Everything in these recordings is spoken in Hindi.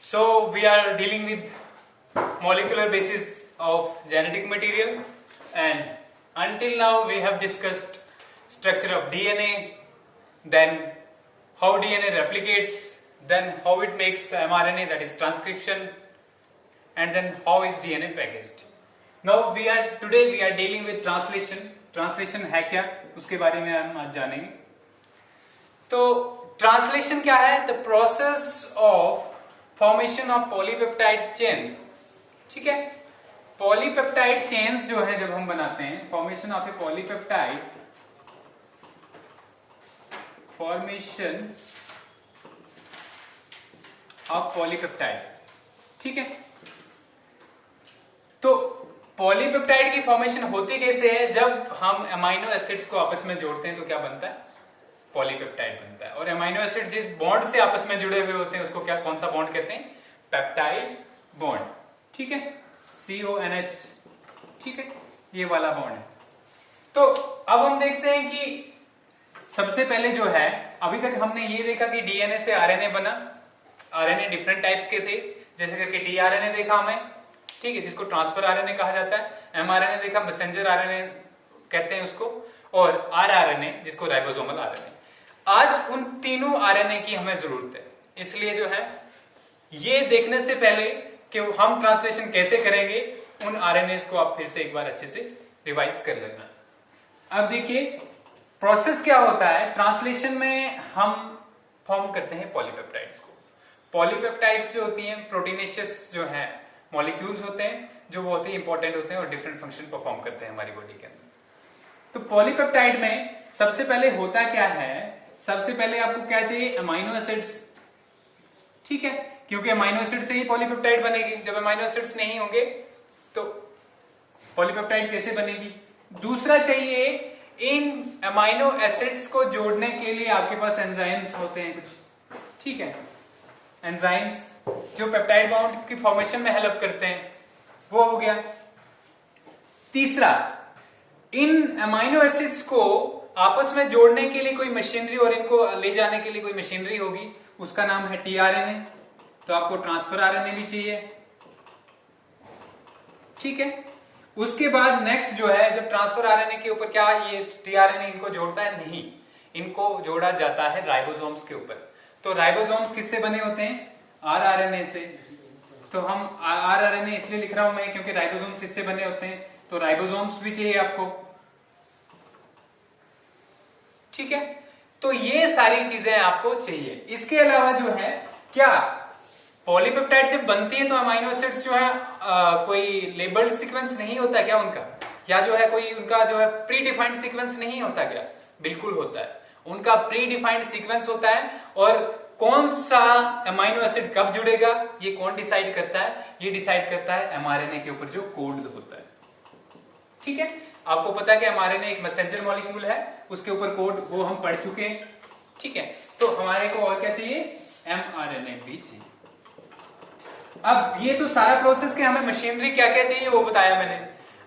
So we are dealing with molecular basis of genetic material, and until now we have discussed structure of DNA, then how DNA replicates, then how it makes the mRNA, that is transcription, and then how is DNA packaged. Now today we are dealing with translation. Translation है क्या, उसके बारे में हम आज जानेंगे. तो ट्रांसलेशन क्या है? The process of formation of polypeptide chains. ठीक है, पॉलीपेप्टाइड चेन्स जो है जब हम बनाते हैं, formation of A polypeptide, formation of polypeptide. ठीक है, तो पॉलीपेप्टाइड की फॉर्मेशन होती कैसे है? जब हम अमाइनो एसिड्स को आपस में जोड़ते हैं तो क्या बनता है? पॉलीपेप्टाइड बनता है. और अमाइनो एसिड जिस बॉन्ड से आपस में जुड़े हुए होते हैं उसको क्या, कौन सा बॉन्ड कहते हैं? Peptide bond. ठीक है, CONH. ठीक है, ये वाला बॉन्ड है. तो अब हम देखते हैं कि सबसे पहले जो है, अभी तक हमने ये देखा कि डीएनए से आरएनए बना. आरएनए डिफरेंट टाइप्स के थे, जैसे करके टीआरएनए देखा हमें, ठीक है, जिसको ट्रांसफर आरएनए कहा जाता है. एमआरएनए देखा, मैसेंजर आरएनए कहते हैं उसको, और आरआरएनए जिसको राइबोसोमल आरएनए. आज उन तीनों आरएनए की हमें जरूरत है. इसलिए जो है ये देखने से पहले कि हम ट्रांसलेशन कैसे करेंगे, उन आरएनए को आप फिर से एक बार अच्छे से रिवाइज कर लेना. अब देखिए प्रोसेस क्या होता है. ट्रांसलेशन में हम फॉर्म करते हैं पॉलीपेप्टाइड्स को. पॉलीपेप्टाइड्स जो होती हैं प्रोटीनेशियस जो है मॉलिक्यूल्स होते हैं, जो बहुत ही इंपॉर्टेंट होते हैं और डिफरेंट फंक्शन परफॉर्म करते हैं हमारी बॉडी के अंदर. तो पॉलीपेप्टाइड में सबसे पहले होता क्या है, सबसे पहले आपको क्या चाहिए? Amino acids. ठीक है, क्योंकि अमाइनो एसिड से ही पॉलीपेप्टाइड बनेगी. जब अमाइनो एसिड्स नहीं होंगे तो पॉलीपेप्टाइड कैसे बनेगी? दूसरा चाहिए, इन अमाइनो एसिड्स को जोड़ने के लिए आपके पास एंजाइम्स होते हैं कुछ. ठीक है, एंजाइम्स जो पेप्टाइड बॉन्ड की फॉर्मेशन में हेल्प करते हैं, वो हो गया. तीसरा, इन अमाइनो एसिड्स को आपस में जोड़ने के लिए कोई मशीनरी और इनको ले जाने के लिए कोई मशीनरी होगी, उसका नाम है टीआरएनए. तो आपको ट्रांसफर आरएनए भी चाहिए. ठीक है, उसके बाद नेक्स्ट जो है, जब ट्रांसफर आरएनए के ऊपर क्या ये टीआरएनए इनको जोड़ता है? नहीं, इनको जोड़ा जाता है राइबोसोम्स के ऊपर. तो राइबोसोम्स किससे बने होते हैं? आरआरएनए से. तो हम आरआरएनए इसलिए लिख रहा हूं मैं क्योंकि राइबोसोम्स इससे बने होते हैं. तो राइबोसोम्स भी चाहिए आपको. ठीक है, तो ये सारी चीजें आपको चाहिए. इसके अलावा जो है क्या, पॉलीपेप्टाइड जब बनती है तो अमाइनो एसिड्स जो है कोई लेबल्ड सीक्वेंस नहीं होता क्या उनका, या जो है कोई उनका जो है प्री डिफाइंड सीक्वेंस नहीं होता क्या? बिल्कुल होता है. उनका प्री डिफाइंड सीक्वेंस होता है. और कौन सा अमाइनो एसिड कब जुड़ेगा ये कौन डिसाइड करता है? ये डिसाइड करता है एमआरएनए के ऊपर जो कोड होता है. ठीक है, आपको पता है कि एमआरएनए एक मैसेंजर मॉलिक्यूल है, उसके ऊपर कोड वो हम पढ़ चुके हैं. ठीक है, तो हमारे को और क्या चाहिए? एमआरएनए भी चाहिए. अब ये तो सारा प्रोसेस के हमें मशीनरी क्या क्या चाहिए वो बताया मैंने.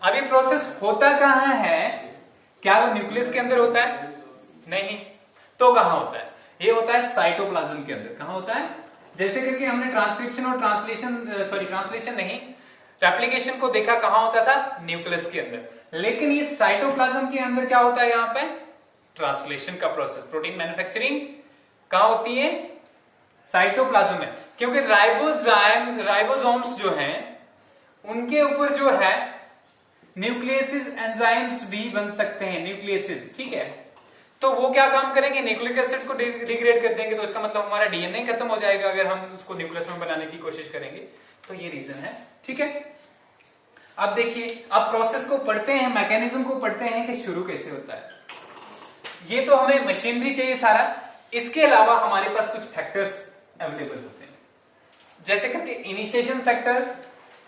अब ये प्रोसेस होता कहां है? क्या वो न्यूक्लियस के अंदर होता है? नहीं. तो कहां होता है? ये होता है साइटोप्लाज्म के अंदर. कहां होता है? जैसे करके हमने ट्रांसक्रिप्शन और ट्रांसलेशन नहीं, रेप्लिकेशन को देखा कहां होता था? न्यूक्लियस के अंदर. लेकिन ये साइटोप्लाज्म के अंदर क्या होता है? यहां पे ट्रांसलेशन का प्रोसेस, प्रोटीन मैन्युफैक्चरिंग कहां होती है? साइटोप्लाज्म में. क्योंकि राइबोसोम्स जो हैं उनके ऊपर जो है न्यूक्लियसिस एंजाइम्स भी बन सकते हैं. न्यूक्लियसिस, ठीक है, तो वो क्या काम करेंगे? न्यूक्लिक एसिड को डिग्रेड कर देंगे. तो इसका मतलब हमारा डीएनए खत्म हो जाएगा अगर हम उसको न्यूक्लियस में बनाने की कोशिश करेंगे. तो ये रीजन है. ठीक है, अब देखिए, अब प्रोसेस को पढ़ते हैं, मैकेनिज्म को पढ़ते हैं कि शुरू कैसे होता है. ये तो हमें मशीनरी चाहिए सारा. इसके अलावा हमारे पास कुछ फैक्टर्स अवेलेबल होते हैं, जैसे करके इनिशिएशन फैक्टर.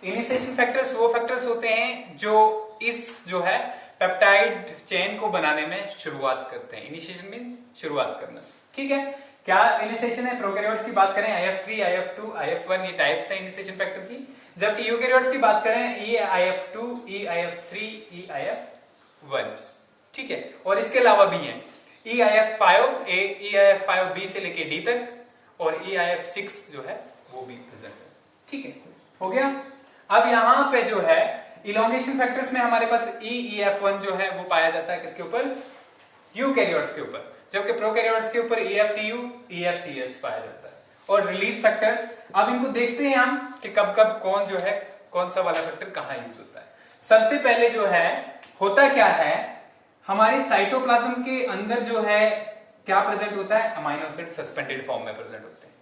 इनिशिएशन फैक्टर्स वो फैक्टर्स होते हैं जो इस जो है पेप्टाइड चेन को बनाने में शुरुआत करते हैं. इनिशिएशन मीन शुरुआत करना. ठीक है, क्या इनिशिएशन है? प्रोकैरियोट्स की बात करें IF3, IF2, IF1, ये टाइप्स है इनिशिएशन फैक्टर की. जब यूकैरियोट्स की बात करें EIF2, EIF3, EIF1. ठीक है, और इसके अलावा भी है EIF5A, EIF5B से लेके D तक, और EIF6 जो है वो भी प्रेजेंट है। ठीक है, हो गया। अब यहां पे जो है इलोंगेशन फैक्टर्स में हमारे पास EEF1 जो है वो पाया जाता है किसके ऊपर, यूकैरियोट्स के ऊपर, जबकि प्रोकैरियोट्स के ऊपर EFTU EFTS पाया जाता है। और रिलीज फैक्टर्स, अब इनको देखते हैं हम कि कब कब कौन जो है कौन सा वाला फैक्टर कहां यूज होता है। सबसे पहले जो है होता क्या है, हमारे साइटोप्लाज्म के अंदर जो है क्या प्रेजेंट होता है, अमाइनो एसिड सस्पेंडेड फॉर्म में प्रेजेंट होते हैं।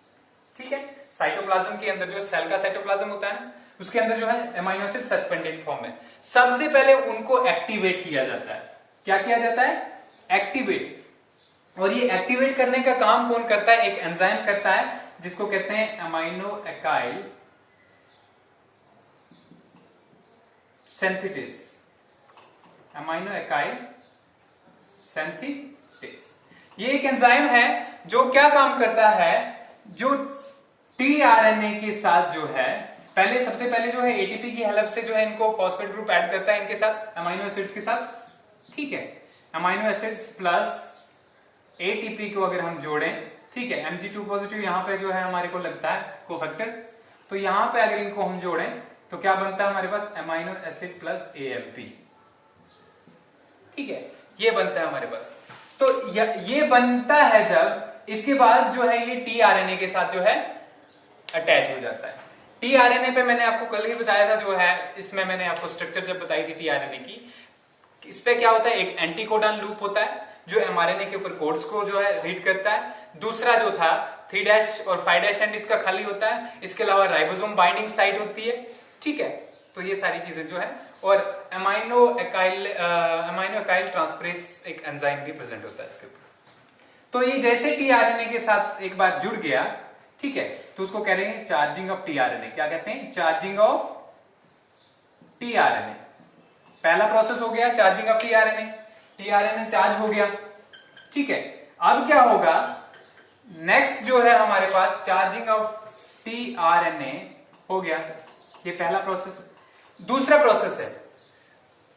ठीक है, साइटोप्लाज्म के अंदर जो सेल का साइटोप्लाज्म होता है ना, उसके अंदर जो है अमाइनो एसिड सस्पेंडेड फॉर्म में, सबसे पहले उनको एक्टिवेट किया जाता है। क्या किया जाता है, एक्टिवेट। और ये एक्टिवेट करने का काम कौन करता है, एक एंजाइम करता है जिसको कहते हैं अमाइनो एकाइल सिंथेटेस, अमाइनो एकाइल सिंथेटेस। ये एक एंजाइम है जो क्या काम करता है, जो टीआरएनए के साथ जो है पहले सबसे पहले जो है एटीपी की हेल्प से जो है इनको फॉस्फेट ग्रुप ऐड करता है इनके साथ, अमाइनो एसिड्स के साथ। ठीक है, अमाइनो एसिड्स प्लस एटीपी को अगर हम जोड़ें, ठीक है, Mg2 पॉजिटिव यहां पे जो है हमारे को लगता है कोफैक्टर, तो यहां पे अगर इनको हम जोड़ें तो क्या बनता है हमारे पास, अमाइनो एसिड प्लस AMP। ठीक है, ये बनता है हमारे पास। तो ये बनता है जब इसके बाद जो है ये टीआरएनए के साथ जो है अटैच हो जाता है। टीआरएनए पे मैंने आपको कल ही बताया था जो है, इसमें मैंने आपको स्ट्रक्चर जब बताई थी टीआरएनए की, इस पे क्या होता है, एक एंटीकोडॉन लूप होता है जो एमआरएनए के ऊपर कोड्स को जो है रीड करता है। दूसरा जो था 3' और 5' एंड इसका खाली होता है। इसके अलावा राइबोसोम बाइंडिंग साइट होती है। ठीक है, तो ये सारी चीजें जो है, और अमाइनो एकाइल ट्रांसफरेज एक एंजाइम भी प्रेजेंट होता है इसके ऊपर। तो ये जैसे टीआरएनए के साथ एक बार जुड़ गया, ठीक है, तो उसको कह रहे हैं चार्जिंग ऑफ टीआरएनए। क्या कहते हैं, चार्जिंग ऑफ टीआरएनए। पहला प्रोसेस हो गया charging of tRNA, tRNA charge हो गया। ठीक है, अब क्या होगा, नेक्स्ट जो है हमारे पास चार्जिंग ऑफ टीआरएनए हो गया, ये पहला प्रोसेस। दूसरा प्रोसेस है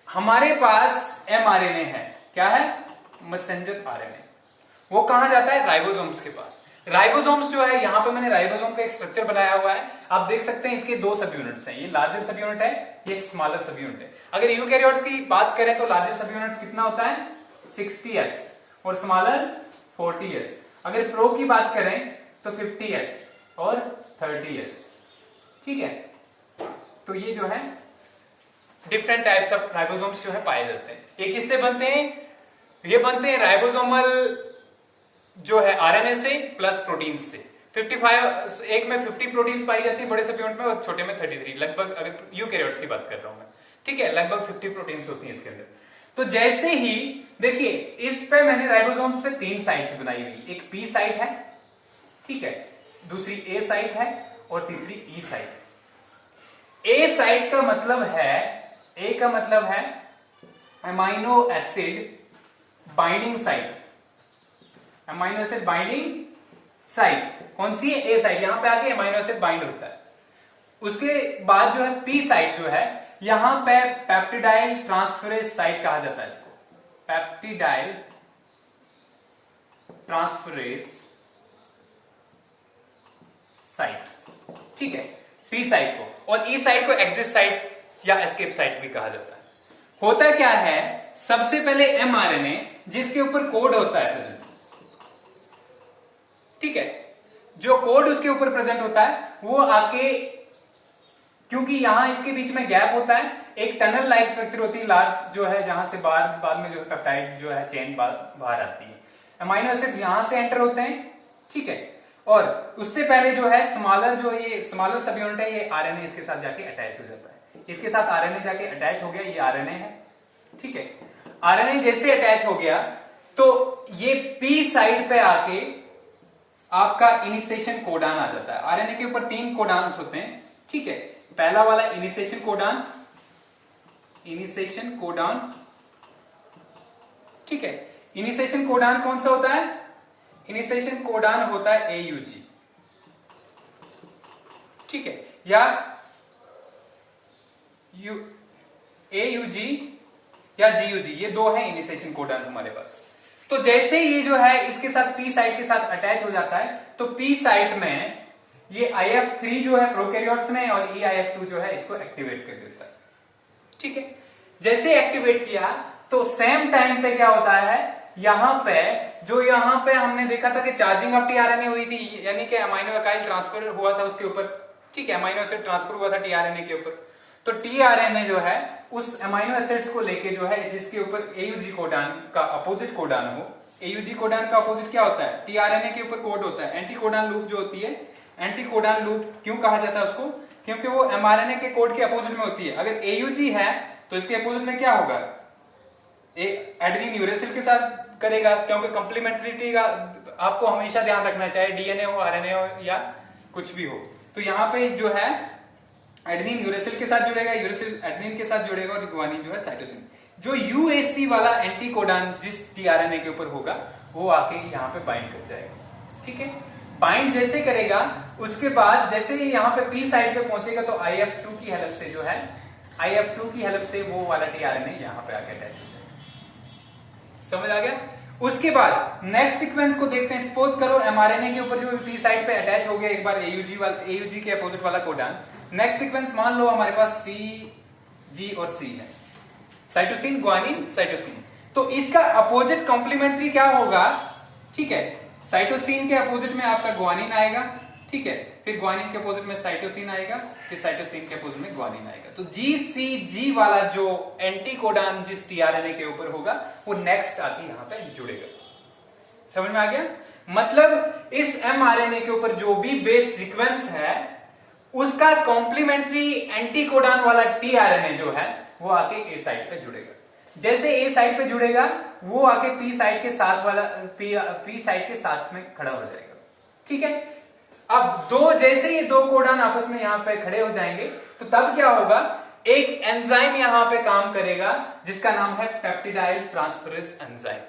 हमारे पास एमआरएनए है, क्या है, मैसेंजर आरएनए। वो कहां जाता है, राइबोसोम्स के पास। राइबोसोम्स जो है, यहां पे मैंने राइबोसोम का एक स्ट्रक्चर बनाया हुआ है, आप देख सकते हैं इसके दो सब यूनिट्स हैं, ये लार्जर सब यूनिट है, ये स्मॉलर सब यूनिट है। अगर यूकैरियोट्स की बात करें तो लार्जर सब यूनिट्स कितना होता है, 60s और स्मॉलर 40s। अगर प्रो की बात करें तो 50s और 30s। ठीक है, तो ये जो है डिफरेंट टाइप्स ऑफ राइबोसोम्स जो है पाए जाते हैं। एक किससे बनते हैं, ये बनते हैं राइबोसोमल जो है आरएनए से प्लस प्रोटीन से। 55 एक में 50 प्रोटीन्स पाई जाती है बड़े सब यूनिट में, और छोटे में 33, लगभग अगर यूकैरियोट्स की बात कर रहा हूं मैं। ठीक है, लगभग 50 प्रोटीन्स होती हैं इसके अंदर। तो जैसे ही देखिए, इस पे मैंने राइबोसोम्स पे 3 साइट्स बनाई हुई, एक पी साइट है, ठीक है, दूसरी ए साइट है और तीसरी ई साइट। ए साइट का मतलब है, ए का मतलब है amino acid binding site, amino acid binding site कौन सी है, ए साइट, यहां पे आके अमाइनो एसिड बाइंड होता है। उसके बाद जो है पी साइट जो है, यहां पे पेप्टिडाइल ट्रांसफरेज साइट कहा जाता है इसको, पेप्टिडाइल ट्रांसफरेज साइट। ठीक है, पी साइट को, और ई साइट को एग्जिट साइट या एस्केप साइट भी कहा जाता है। होता क्या है, सबसे पहले एमआरएनए जिसके ऊपर कोड होता है प्रेजेंट, ठीक है, जो कोड उसके ऊपर प्रेजेंट होता है वो आके, क्योंकि यहां इसके बीच में गैप होता है, एक टनल लाइक स्ट्रक्चर होती है लार्ज जो है, जहां से बाद में जो है पेप्टाइड जो है चेन बाहर आती है। अमाइनो एसिड्स यहां से एंटर होते हैं, ठीक है, और उससे पहले जो है स्मॉलर जो ये स्मॉलर सब यूनिट है, ये आरएनए इसके साथ जाके अटैच हो जाता है। इसके साथ आरएनए जाके अटैच हो गया, ये आरएनए है, ठीक है। आरएनए जैसे अटैच हो गया तो ये पी साइड पे आके आपका इनिशिएशन कोडान आ जाता है। आरएनए के ऊपर 3 कोडान्स होते हैं, ठीक है। पहला वाला इनिशिएशन कोडान, इनिशिएशन कोडान, ठीक है। इनिशिएशन कोडान कौन सा होता है, इनिशिएशन कोडान होता है AUG, ठीक है, या AUG या GUG, ये दो है इनिशिएशन कोडान हमारे पास। तो जैसे ये जो है इसके साथ पी साइट के साथ अटैच हो जाता है, तो पी साइट में ये IF3 जो है प्रोकैरियोट्स में और EIF2 जो है इसको एक्टिवेट कर देता है। ठीक है, जैसे एक्टिवेट किया तो सेम टाइम पे क्या होता है, यहां पे हमने देखा था कि चार्जिंग ऑफ टीआरएनए हुई थी, यानी कि अमाइनो एकाइल ट्रांसफर हुआ था उसके ऊपर। ठीक है, अमाइनो एसिड ट्रांसफर हुआ था टीआरएनए के ऊपर। तो टीआरएनए जो है उस अमाइनो एसिड्स को लेके जो है जिसके ऊपर एयूजी कोडान का अपोजिट कोडान हो। एयूजी कोडान का अपोजिट क्या होता है, टीआरएनए के ऊपर कोड होता है। एंटी कोडान लूप जो होती है, एंटी कोडान लूप क्यों कहा जाता है उसको, क्योंकि वो एमआरएनए के कोड के अपोजिट में होती है। अगर एयूजी है तो इसके अपोजिट में क्या होगा, एडेनिन यूरेसिल के साथ करेगा, क्योंकि कंप्लीमेंट्रिटी का आपको हमेशा ध्यान रखना चाहिए, डीएनए हो, आरएनए हो या कुछ भी हो। तो यहाँ पे जो है एडेनिन यूरेसिल के साथ जुड़ेगा, यूरेसिल एडेनिन के साथ जुड़ेगा और गुआनिन जो है साइटोसिन। जो यूएसी वाला एंटी कोडान जिस टीआरएनए के ऊपर होगा वो आके यहाँ पे बाइंड कर जाएगा। ठीक है, बाइंड जैसे करेगा उसके बाद जैसे ही यहाँ पे पी साइड पे पहुंचेगा तो IF2 की हेल्प से जो है, IF2 की हेल्प से वो वाला टीआरएनए यहाँ पे आके अटैच हो जाएगा। समझ आ गया। उसके बाद नेक्स्ट सीक्वेंस को देखते हैं। सपोज करो एमआरएनए के ऊपर जो पी साइड पे अटैच हो गया एक बार एयूजी के अपोजिट वाला कोडान। नेक्स्ट सीक्वेंस मान लो हमारे पास C, G और C है, साइटोसिन, ग्वानिन, साइटोसिन। तो इसका अपोजिट कॉम्प्लीमेंट्री क्या होगा, ठीक है, साइटोसिन के अपोजिट में आपका ग्वानिन आएगा। ठीक है, फिर ग्वानिन के अपोजिट में साइटोसिन आएगा, फिर साइटोसिन के अपोजिट में ग्वानिन आएगा। तो GCG वाला जो एंटी कोडान जिस टीआरएनए के ऊपर होगा वो नेक्स्ट आके यहां पे जुड़ेगा। समझ में आ गया। मतलब इस एमआरएनए के ऊपर जो भी बेस सीक्वेंस है उसका कॉम्प्लीमेंट्री एंटी कोडान वाला टीआरएनए जो है वो आके ए साइड पे जुड़ेगा। जैसे ए साइड पे जुड़ेगा वो आके पी साइड के साथ वाला पी साइड के साथ में खड़ा हो जाएगा। ठीक है, अब जैसे ये दो कोडान आपस में यहां पे खड़े हो जाएंगे तो तब क्या होगा, एक एंजाइम यहां पे काम करेगा जिसका नाम है पेप्टिडाइल ट्रांसफरेज एंजाइम।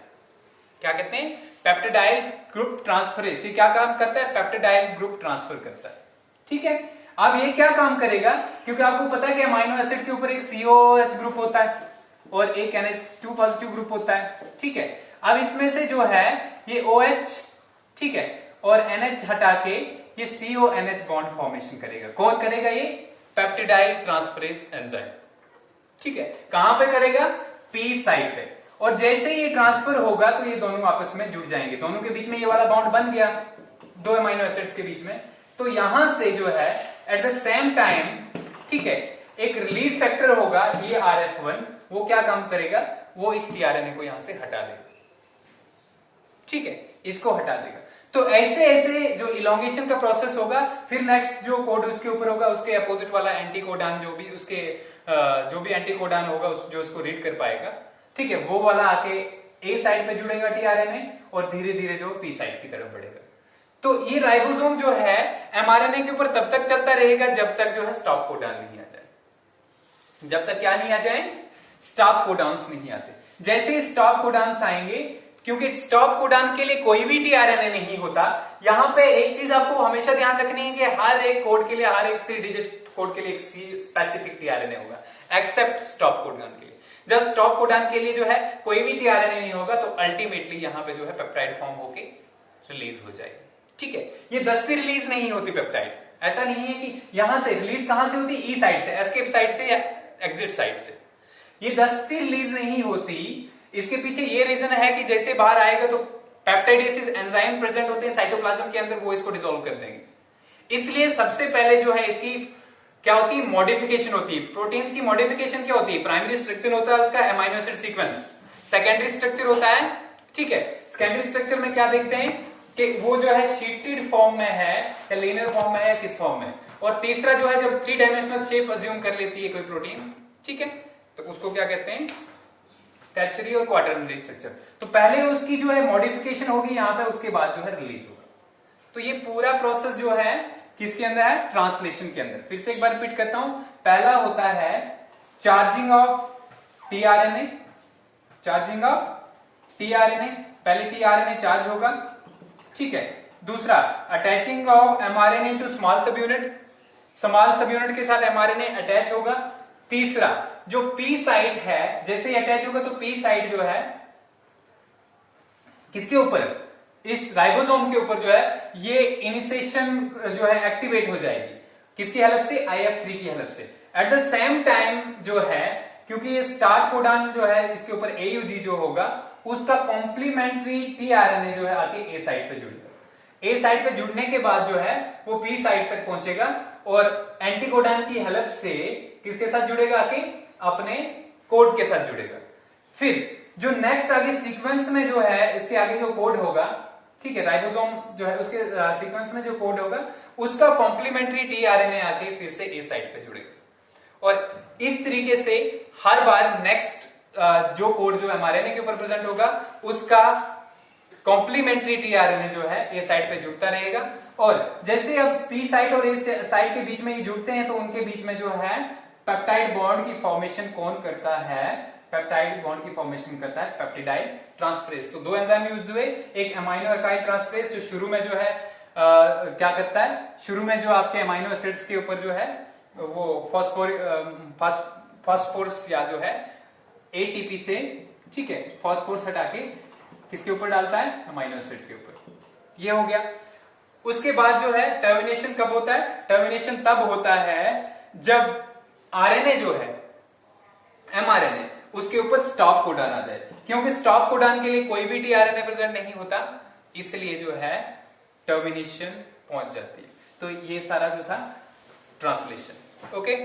क्या कहते हैं, पेप्टिडाइल ग्रुप ट्रांसफरेज। ये क्या काम करता है, पेप्टिडाइल ग्रुप ट्रांसफर करता है। ठीक है, अब ये क्या काम करेगा, क्योंकि आपको पता है कि अमाइनो एसिड के ऊपर एक COOH ग्रुप होता है और एक NH2 पॉजिटिव ग्रुप होता है। ठीक है, अब इसमें से जो है ये OH, ठीक है, और NH हटा के ये CONH बॉन्ड फॉर्मेशन करेगा। कौन करेगा, ये पेप्टिडाइल ट्रांसफरेज एंजाइम। ठीक है, कहां पे करेगा, पी साइड पे। और जैसे ये ट्रांसफर होगा तो ये दोनों आपस में जुड़ जाएंगे, दोनों के बीच में ये वाला बॉन्ड बन गया दो अमाइनो एसिड्स के बीच में। तो यहां से जो है एट द सेम टाइम, ठीक है, एक रिलीज फैक्टर होगा ये RF1, वो क्या काम करेगा, वो इस टीआरएनए को यहां से हटा देगा। ठीक है, इसको हटा देगा। तो ऐसे ऐसे जो इलोंगेशन का प्रोसेस होगा, फिर नेक्स्ट जो कोड उसके ऊपर होगा उसके अपोजिट वाला एंटी कोडान जो भी उसके जो भी एंटी कोडान होगा जो उसको रीड कर पाएगा, ठीक है, वो वाला आके ए साइड पे जुड़ेगा टीआरएनए और धीरे धीरे जो पी साइड की तरफ बढ़ेगा। तो ये राइबोसोम जो है एमआरएनए के ऊपर तब तक चलता रहेगा जब तक जो है स्टॉप कोडान नहीं आ जाए। जब तक क्या नहीं आ जाए, स्टॉप कोडान्स नहीं आते। जैसे स्टॉप कोडान्स आएंगे, क्योंकि स्टॉप कोडान के लिए कोई भी टीआरएनए नहीं होता। यहां पे एक चीज आपको हमेशा ध्यान रखनी है कि हर एक कोड के लिए, हर एक 3 डिजिट कोड के लिए एक स्पेसिफिक टीआरएनए होगा, एक्सेप्ट स्टॉप कोडान के लिए। जब स्टॉप कोडान के लिए जो है कोई भी टीआरएनए नहीं होगा तो अल्टीमेटली यहां पे जो है पेप्टाइड फॉर्म होके रिलीज हो जाएगी। ठीक है, ये दस्ती रिलीज नहीं होती पेप्टाइड। ऐसा नहीं है कि यहां से रिलीज कहां से होती, ई साइड से, एस्केप साइड से या एग्जिट साइड से। ये दस्ती रिलीज नहीं होती। इसके पीछे ये रीजन है कि जैसे बाहर आएगा तो पेप्टाइडेसिस एंजाइम प्रेजेंट होते हैं साइटोप्लाज्म के अंदर, वो इसको डिसॉल्व कर देंगे। इसलिए सबसे पहले जो है इसकी क्या होती है, मॉडिफिकेशन होती है। प्रोटीन्स की मॉडिफिकेशन क्या होती है, प्राइमरी स्ट्रक्चर होता है उसका amino acid sequence, secondary structure होता है। ठीक है, सेकेंडरी स्ट्रक्चर में क्या देखते हैं कि वो जो है शीटेड फॉर्म में है या लीनियर फॉर्म में है, किस फॉर्म में। और तीसरा जो है जब 3 डायमेंशनल शेप अज्यूम कर लेती है कोई प्रोटीन, ठीक है, तो उसको क्या कहते हैं, टर्शियरी और क्वाटरनरी स्ट्रक्चर। तो पहले उसकी जो है मॉडिफिकेशन होगी यहां पे, उसके बाद जो है रिलीज होगा। तो ये पूरा प्रोसेस जो है किसके अंदर है, ट्रांसलेशन के अंदर। फिर से एक बार रिपीट करता हूं, पहला होता है charging of tRNA, charging of tRNA, पहले टीआरएनए चार्ज होगा। ठीक है, दूसरा attaching of mRNA to small subunit, small subunit के साथ एमआरएनए अटैच होगा। तीसरा जो पी साइड है, जैसे ही अटैच होगा तो पी साइड जो है किसके ऊपर, इस राइबोसोम के ऊपर जो है ये इनिशिएशन जो है एक्टिवेट हो जाएगी, किसकी हेल्प से, IF3 की हेल्प से। एट द सेम टाइम जो है, क्योंकि ये स्टार्ट कोडान जो है इसके ऊपर AUG जो होगा उसका कॉम्प्लीमेंट्री tRNA जो है आके A साइट पे जुड़ेगा। A साइट पे जुड़ने के बाद जो है वो P साइट तक पहुंचेगा और एंटीकोडान की हेल्प से किसके साथ जुड़ेगा, आके अपने कोड के साथ जुड़ेगा। फिर जो नेक्स्ट आगे सीक्वेंस में जो है इसके आगे जो कोड होगा, ठीक है, राइबोसोम जो है उसके सीक्वेंस में जो कोड होगा उसका कॉम्प्लीमेंट्री tRNA आके फिर से A साइट पे जुड़ेगा। और इस तरीके से हर बार नेक्स्ट जो कोड जो mRNA के ऊपर प्रेजेंट होगा उसका कॉम्प्लीमेंट्री tRNA जो है A साइट पे जुड़ता रहेगा। और जैसे अब P साइट और A साइट के बीच में ये जुड़ते हैं तो उनके बीच में जो है पेप्टाइड बॉन्ड की फॉर्मेशन कौन करता है, पेप्टाइड बॉन्ड की फॉर्मेशन करता है पेप्टिडाइल ट्रांसफरेज। तो दो एंजाइम यूज हुए, एक अमाइनो एकाइल ट्रांसफरेज जो शुरू में जो है क्या करता है, शुरू में जो आपके अमाइनो एसिड्स के ऊपर जो है वो फास्फोरस या जो है ATP से, ठीक है, फास्फोरस हटा के किसके ऊपर डालता है, अमाइनो एसिड के ऊपर। ये हो गया। उसके बाद जो है टर्मिनेशन कब होता है, टर्मिनेशन तब होता है जब RNA जो है mRNA उसके ऊपर स्टॉप कोडान आ जाए, क्योंकि स्टॉप कोडान के लिए कोई भी tRNA प्रेजेंट नहीं होता, इसलिए जो है टर्मिनेशन पहुंच जाती है। तो ये सारा जो था ट्रांसलेशन। ओके।